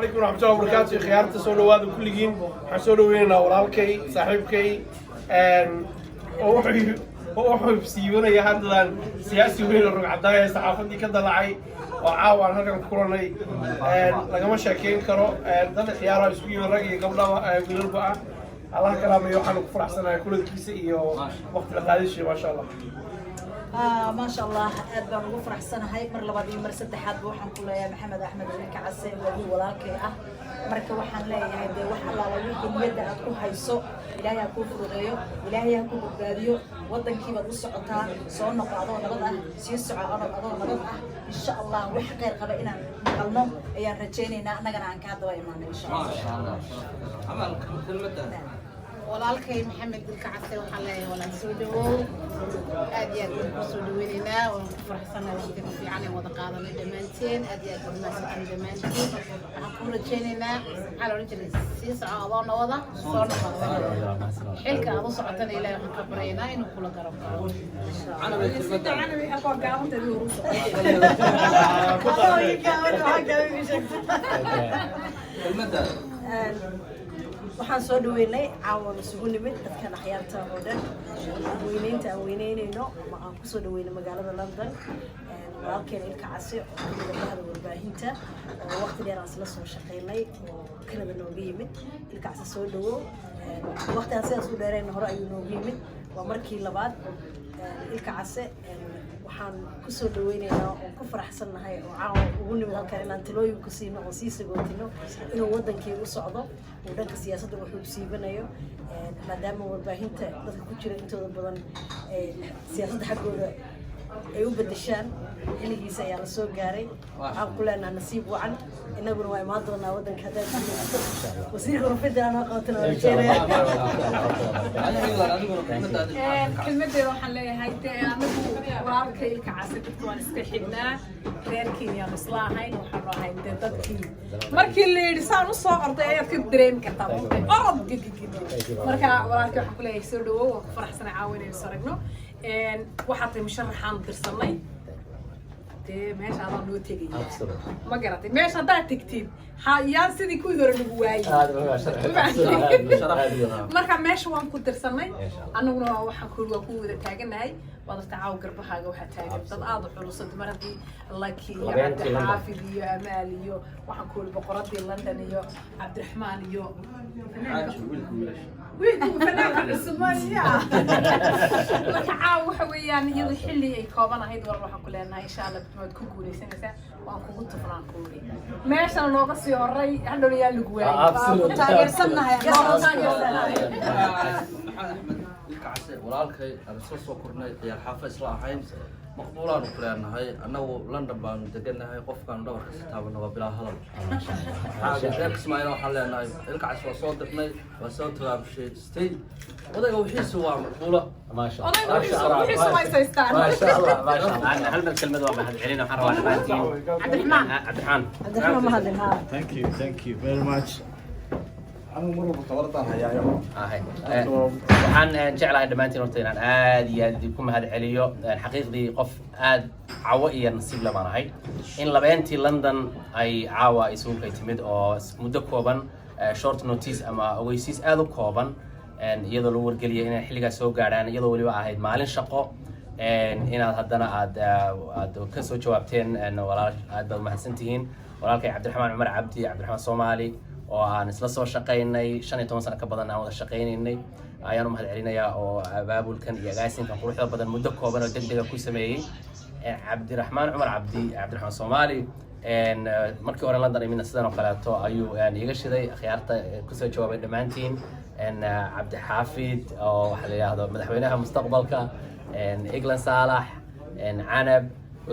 عليكم ورحمة الله وبركاته. خيارتي سولو هذا كل جين حسولو وين ورالكي صاحبكي وحب بسيبنا يا هذا سياسي وين الرجع داية صحافتي كذا لعي وعاون هذا كوروني لقى مشاكين كرو ده خيارة يسوي الرجع قبل يقولوا بقى الله كلامه يوحنا فرح سنة كل الكيسي وقت القادش ما شاء الله. ما شاء الله أدبر وفرح سنة هاي مر لبادي مر سد حد بوحن كله يا محمد أحمد الكعسي وهو ولاكي مركب وحن لا يهدي وحن لا ويكون يد أكون هيسو إلهي أكون فرغيو إلهي أكون باديو وضن كي بدوس عطا صون قاضو نبضة سيس عقارو قاضو نبضة إن شاء الله وحقير قبائنا نقلنا أيام رجيني نقدر عن كذا وإيمان إن شاء الله. ما شاء الله. عمل كلمة. walaalkay maxamed dilkacase waxaan leeyahay walaal soo dhawow aad iyo aad baan kusoo dhaweynaynaa waan ku faraxsanahay waqtiga fiican ee wada qaadanay dhammaanteen aad iyo aad baan mahadsantahay dhammaantiin waxaan ku rajaynaynaa maxaa la odhan jiray sii soco adoona wada soo noqon xilka aad u socotana ilaahay waxaan ka baryaynaa inuu kula garab galo waxaan soo dhaweynay caawa isugu nimid dadkan axyaarta oo dhan weynaynta aan weynaynayno ama aan kusoo dhaweynay magaalada London walaalkeen Ilkacase oo kamid ah warbaahinta oo waqti dheer aan isla soo shaqeynay oo Kanada nooga yimid Ilkacase soo dhawow waqtigaas sidaas u dheerayna hore ayuu nooga yimid waa markii labaad Ilkacase waxaan kusoo dhaweynaynaa oo ku faraxsanahay oo caawa ugu nimid halkan inaan talooyin ku siino oo sii sagootino inuu wadankii u socdo oo dhanka siyaasadda wuxuu siibanayo maadaama warbaahinta dadka ku jira intooda badan siyaasadda xaggooda ay u bedeshaan xilligiisa ayaa la soo gaaray waxaan ku leenahay nasiib wacan inaguna waa imaan doonaa wadanka haddaad guulaysato wasiirka warfidda aan aqoontan oo jeeraya kelmadeeda waxaan leeyahay dee anagu walaalka Ilkacase dadku waan iska xignaa reerkiina aan isla ahayn waxaan ahayn dee dadkii markii la yidhi saan u soo orday ayaad ka dareemi kartaa orod marka walaalka waxaan ku leeyahay soo dhawow waan ku faraxsanahay caawinaynu saragno waxaad tahay musharaxaan dirsanay dee meesha adaan loo tegay ma garatay meesha haddaad tegtid yaa sidii kuwii hore lagu waayey marka meesha waan ku dirsanay annaguna waxaan ku waa ku wada taaganahay waad arta caaw garbahaaga waxaa taagan dad aad u culusa dumaradii laki iyo cabdixaafid iyo amaal iyo waxaan ku weli boqoradii London iyo cabdiraxmaan iyo فنانك الصومالية. marka caaw waxa weeyaan iyadu xilli ay kooban ahayd war waxa ku leenahay insha Allah bad ku guuleysanaysaa waan kugu tufnaan kuuri meesha looga sii horay hadhow yaa lagu waayay taageersanahay Ilkacase walaalkay aan soo kornay ciyaar xaafis la ahayn maqbuulaan ku leenahay annagu London baan deganahay qofkan dhabarka si taabana waa bilaa hadal xaaga Ismaaciil waxaan leenahay Ilkacase waa soo dirnay waa soo taabshay odayga wixiisu waa maqbuula ما شاء الله ما شاء الله ما شاء الله ما شاء الله هل من كلمة واحد علينا حروا عبد الرحمن ما هذا thank you very much أنا مرة بتورطان هيا waxaan jeclahay dhamaantiin horta inaan aad iyo aad idinku mahad celiyo xaqiiqdii qof aad caawo iyo nasiib la banahay in labeentii London ay caawa isugu kay timid oo muddo kooban short notice ama ogeysiis aad u kooban iyadoo lagu wargeliyay inay xilligaas soo gaaraan iyadoo waliba ahayd maalin shaqo inaad haddana aad ka soo jawaabteen walaal aad baad mahadsantihiin walaalkay Cabdiraxmaan Cumar Cabdi Cabdiraxmaan Soomaali oo aan isla soo shaqeynay 15 sano ka badan aan wada shaqeynaynay ayaan u mahad celinayaa oo abaabulkan iyo agaasinkan quruxda badan muddo kooban oo degdeg ah ku sameeyay Cabdiraxmaan Cumar Cabdi Cabdiraxmaan Soomaali markii hore London imina sidan oo kaleeto ayuu iga shiday khiyaarta ku soo jawaabay dhamaantiin Cabdi Xaafid oo waxa la yiraahdo madaxweynaha mustaqbalka Eglan Saalax Canab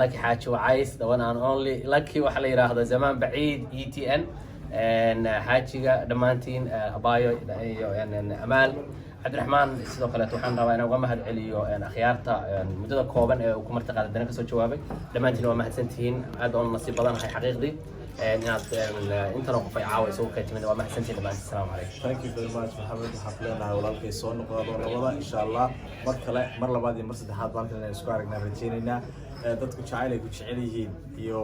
Lucky Xaaji Wacays the one and only Lucky waxa la yiraahdo zaman baciid ETN xaajiga dhamaantiin abaayo iyo amaal Cabdiraxmaan sidoo kale waxaan rabaa inaan uga mahad celiyo akhyaarta muddada kooban ee uu ku martaqaada dana ka soo jawaabay dhamaantiin waa mahadsantihiin aad oo nasiib badan hay xaqiiqdii inaad intana qof ay caawa isugu kay timid waa mahadsantihiin dhammaan assalaamu calaykum thank you very much maxamed waxaan leenahay walaalkay soo noqdo labada insha Allah mar kale mar labaad iyo mar saddexaad baan inaan isku aragnaa rajaynaynaa dadku jacayl ay ku jecel yihiin iyo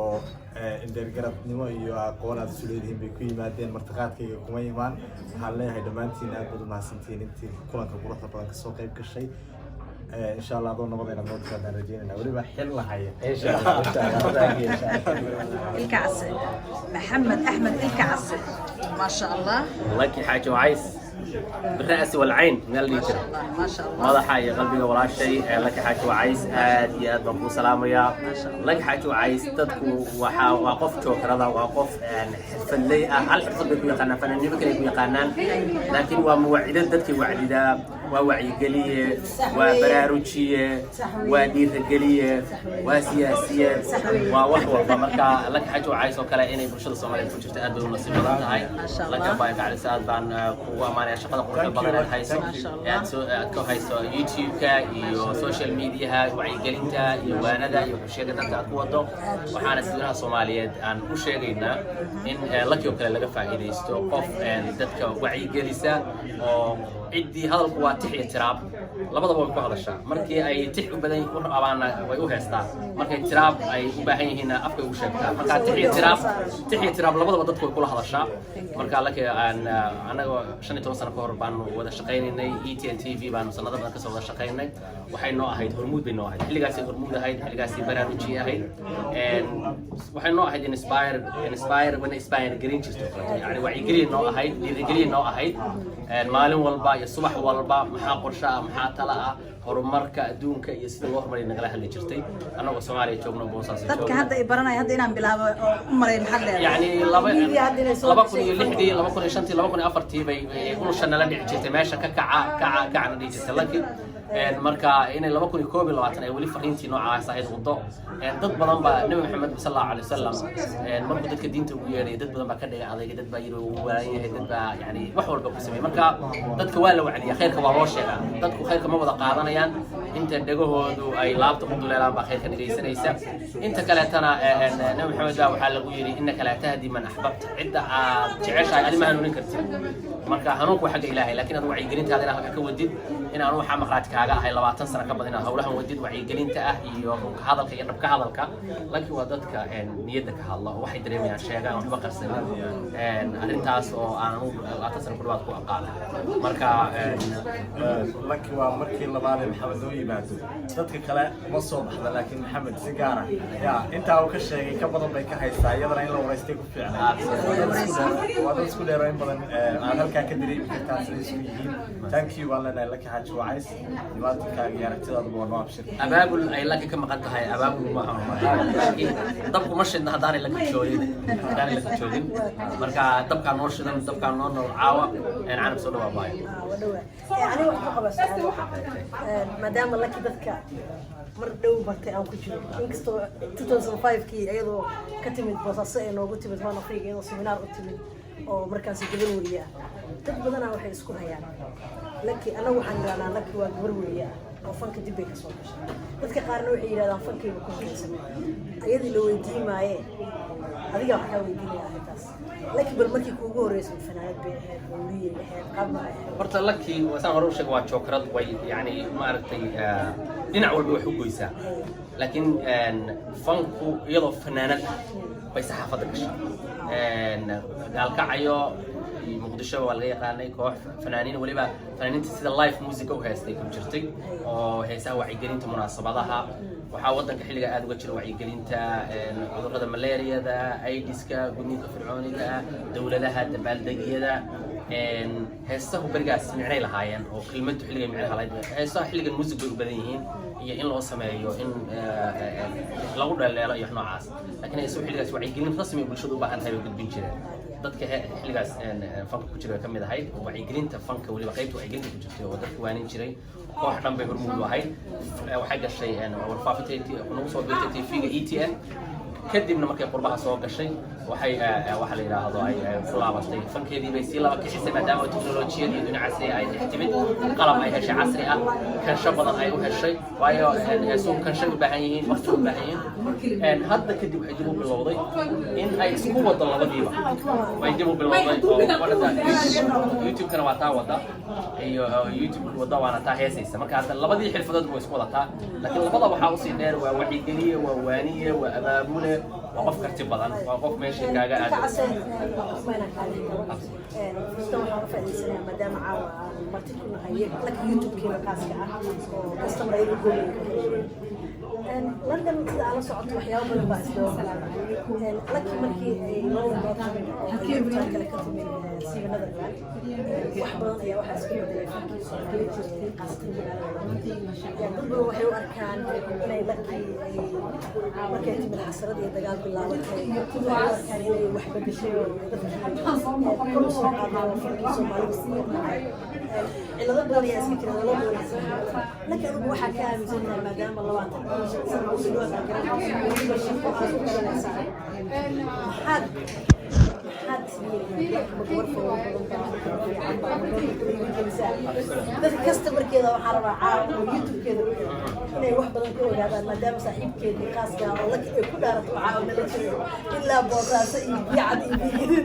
indhergaradnimo iyo aqoon aad isu leedihiin bay ku yimaadeen martiqaadkayga kuma imaan waxaan leeyahay dhammaantiin aad baad u mahadsantihiin intii kulanka quruxda badan kasoo qayb gashay إن شاء الله أظن نقضينا موت كنا رجينا ولي بحل هاي إن شاء الله الكعسة محمد أحمد الكعسة ما شاء الله لك حاجة وعيس بالرأس والعين من اللي يجري ما شاء الله ما حاجة قلبي ولا شيء لك حاجة وعيس يا بابو سلام يا لك حاجة وعيس تدكو وقف شوكر هذا وقف يعني فلي هل حفظ بيكون يقنن فنانين بكرة يكون يقنن لكن وموعدة تدكي وعدة ووعي قلية وبراروجية ودير قلية وسياسية ووحوة فمركا لك حاجة وعيس وكلا إني برشلونة الصومالية كنت أدب ونصيب هذا هاي لك بايك على سعد بان وأمانة شغلة قرية بدل هايسو يعني هايسو يوتيوب كا يو سوشيال ميديا وعي قلينتا يو ندا يو شيء قدرت أقوده وحنا سيدنا الصومالية عن وشيءنا إن لك وكلا لك فائدة يستو قف دتك وعي قليسة عدي هذا القوات تحية تراب labadaba way ku hadashaa markii ay tix u badan u rabaana way u heestaa markay tiraab ay u baahan yihiin afka ugu sheegtaa marka tixi tiraab labadaba dadku way kula hadashaa marka laakiin anaga 15 sano ka hor baan wada shaqeynay ETN TV baan sanado badan ka soo wada shaqeynay waxay noo ahayd hormuud bay noo ahayd xilligaas ay hormuud ahayd xilligaas ay baraaruji ahayd waxay noo ahayd inspire when inspire green jirto yani wacyi noo ahayd dhiirigelin noo ahayd maalin walba iyo subax walba maxaa qorshaha maxaa tala ah horumarka adduunka iyo sida loo horumariyo nagala hadli jirtay anagoo Soomaaliya joogno boosaas dadka hadda ay baranay hadda inaan bilaabo oo u maray maxad leeyahay yani 2006 2005 2004 bay unushana la dhici jirtay meesha ka kacana dhici jirtay laakiin marka inay 2021 ay wali fariintii noocaas ahayd wado dad badan baa nabi maxamed sallallahu alayhi wasallam markuu dadka diinta ugu yeeray dad badan baa ka dhigay adeeg dad baa yiri uu waayahay dad baa yani wax walba ku sameeyay marka dadka waa la wacdiyaa khayrka waa loo sheegaa dadku khayrka ma wada qaadanayaan inta dhagahoodu ay laabta ku duleelaan baa khayrka dhageysanaysa inta kale tana nabi maxamed baa waxa lagu yiri innaka la tahdi man ahbabta cidda aad jeceshahay adiga hanuunin kartid marka hanuunku xagga ilaahay laakiin aad wacyi gelintaada inaad ka wadid in aan waxa maqaad kaaga ahay 20 sano ka badan hawlahan wadid wacyi gelinta ah iyo hadalka iyo dhabka hadalka laakiin waa dadka niyadda ka hadla waxay dareemayaan sheegaan waxba qarsanaan arrintaas oo aan 20 sano kudhawaad ku aqaan marka laakiin waa markii labaad maxamed oo yimaado dadka kale ma soo baxda laakiin maxamed si gaar ah yaa inta uu ka sheegay ka badan bay ka haystaa iyadana in la wareystay ku fiicnaa waa dad isku dheerayn badan aan halkaa ka dareemi kartaa sida isku yihiin thank you walana laki xaaji wacys dhibaatooyinkaaga iyo aragtidaada waa noo abshir abaabul ay laki ka maqan tahay abaabul ma aha laakiin dabku ma shidna haddaanay laki joogin marka dabkaa noo shidan dabkaa noo nool caawa canab soo dhawaa baayo يعني واحد قبس مدام لك ذكر مر دو برتي أو كجرو إنكستو 2005 كي أيضا كتمت بصاصة إنه قلت بتمنى فيك إنه سيمينار قلت أو مركز جبل وليا تبغى أنا واحد يسكنها يعني لك أنا وحنا أنا لك وجبل وليا أو فنك دبي كسوقش ذكر قارنوا وحيد هذا فنك يكون كيسمع أيضا لو يدي معي هذه واحدة ويديني أحداث لكن بالمركي كوجو رئيس الفنانات بولية قبل horta laki wasaan hore u sheegay waa chokrad way yani maaragtay dhinac walba wax u goysaa laakiin fanku iyadoo fanaanad bay saxaafadda gashay gaalkacayo muqdisho waa laga yaqaanay koox fanaaniin waliba fanaaniinta sida live music u heestay ku jirtay oo heesaha wacyigelinta munaasabadaha waxaa wadanka xilliga aad uga jira wacyigelinta cudurrada malaariyada aidiska gudniinka fircooniga dowladaha dabaaldegyada heesahu berigaas micnay lahaayeen oo kelmadu xilliga micnaha lahayd heesaha xilligan music bay u badan yihiin iyo in loo sameeyo in lagu dhaleelo iyo noocaas laakiin heesahu xilligaas wacyigelin rasmi ah bulshadu u baahan tahay oo gudbin jireen dadka xilligaas fanka ku jira ka mid ahayd wacyigelinta fanka waliba qaybta wacyigelinta ku jirtay oo dadka waanin jiray koox dhan bay hormuud u ahayd waxay gashay warfaafinta nagu soo biirtay TV-ga ETN kadibna markay qurbaha soo gashay waxay waxa la yiraahdo ay ku laabatay fankeedii bay si laba kicisay maadaama teknolojiyadii dhinacaasi ay timid qalab ay heshay casri ah kansho badan ay u heshay waayo suuq kansho u baahan yihiin waqti u baahan yihiin hadda kadib waxay dib u bilowday in ay isku wado labadiiba way dib u bilowday oo YouTube kana waa taa wada iyo YouTube wada waana taa heesaysa marka hadda labadii xirfadood way isku wadataa laakiin labada waxa u sii dheer waa wacigeliye waa waaniye waa abaabule waa qof karti badan waa qof meesha kaaga aad maadaama caawa marti ku nahay laka YouTube-keena khaaska ah oo customer ay u gooyeen London sida aan la socoto waxyaabo badan baa isdoo laki markii ay loo noqotay oo ay kale ka timid siibanada wax badan ayaa waxaa isku bedelay fankii qaasatan magaalada waxay u arkaan inay laki markay timid xasarad iyo dagaal bilaabatay waxay u arkaan inay wax bedeshay oo dadkii kor usoo qaadaan fankii Soomaalida sii dhacay cilado badan ayaa iska jira loo doonaysa laki adigu waxaa ka aaminsantahay maadaama 20 sano u soo dadka customerkeeda waxaa rabaa caawa oo YouTube-keeda inay wax badan ka ogaadaan maadaama saaxiibkeedii khaaska oo laki ay ku dhaarato caawa nala jiro ilaa boosaaso iyo biyacad iyo biyihii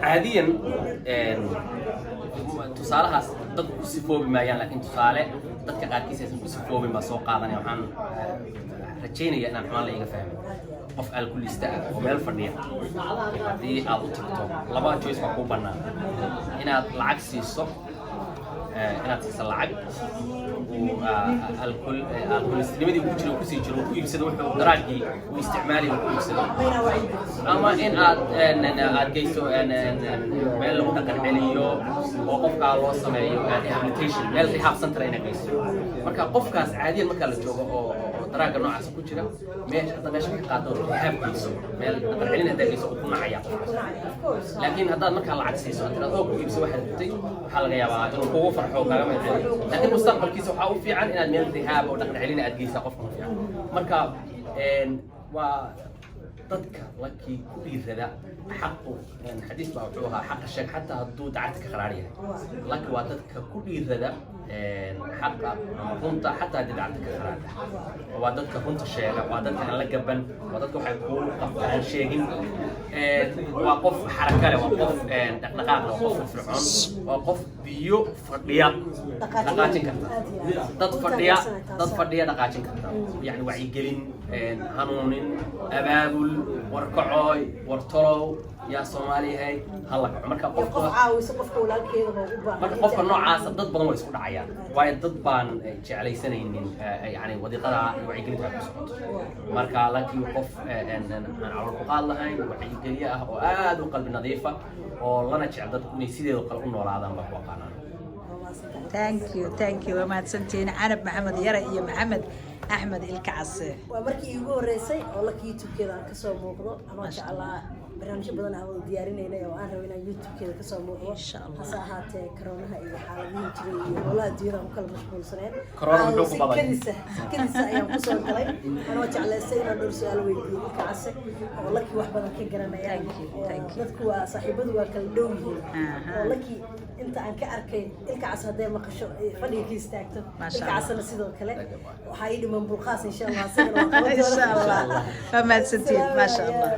caadiyan tusaalahaas dad ku sifoobi maayaan laakiin tusaale dadka qaarkiis aysan ku sifoobin baa soo qaadanaya waxaan rajaynayaa inaan xumaan la iga fahmin qof alkulista ah oo meel fadhiya haddii aad u tagto laba choice baa kuu bannaan inaad lacag siiso inaad siiso lacag alkulistimadii ku jiro kusii jiro ku iibsado wuxuu daraagii u isticmaalayo ku iibsado ama in aad geyso meel lagu dhaqan celiyo oo qofkaa loo sameeyo rehabilitation meel rehab center inaad geyso marka qofkaas caadiyan markaa la joogo oo daraaga noocaas ku jira hadda meesha ka qaado rehabkiiso meel dhaqan celin haddaa geyso ku nacaya qofkaas laakiin haddaad markaa lacag siiso aad tiraad oo ku iibso waxaad rabtay waxaa laga yaabaa inuu kugu farxo kaaga mahadceliyo laakiin mustaqbalkiisa waxaa u fiican inaad meel rehab oo dhaqan celin aad geysaa qofka u fiican marka waa dadka lakii ku dhiirada xaqu xadiis baa wuxuu ahaa xaqa sheeg xataa hadduu dacadka ka qaraar yahay laki waa dadka ku dhiirada xaqa runta xataa haddii dacadka ka qaraar waa dadka runta sheega waa dadka aan la gaban waa dadka waxay ku qabtaan sheegin waa qof xaraka leh waa qof dhaqdhaqaaq waa qof firfircoon waa qof biyo fadhiya dhaqaajin karta dad fadhiya dhaqaajin karta yani wacyigelin hanuunin abaabul warkacooy wartolow yaa Soomaaliyeed hal la marka qofka caawisa qofka walaalkeeda oo u baahan marka qofka noocaas dad badan way isku dhacayaan waayo dad baan jeclaysanaynin yani wadiiqada wacyigelinta ku socoto marka laakiin qof aan cawal ku qaad lahayn wacyigeliye ah oo aad u qalbi nadiif ah oo lana jecel dadku inay sideeda kale u noolaadaan baa ku aqaanaan thank you mahadsantiin Canab Maxamed Yara iyo Maxamed Axmed Ilkacase waa markii ugu horeysay oo la YouTube-keeda aan ka soo muuqdo ama jeclaa barnaamijyo badan aan wada diyaarinaynay oo aan rabay inaan YouTube-keeda ka soo muuqdo hase ahaatee corona iyo xaaladihi jiray iyo howlaha dunyada ku kala mashquulsaneen corona wuxuu ku baday kadisa ayaan ku soo galay anoo jeclaystay inaan dhowr su'aal weydiiyo Ilkacase oo laki wax badan ka garanayaan dadku waa saaxiibadu waa kala dhow yihiin oo laki inta aan ka arkay Ilkacase hadday maqasho fadhiga ka istaagto Ilkacasena sidoo kale waxaa ii dhiman bulqaas insha Allah ما تسنتين ما شاء الله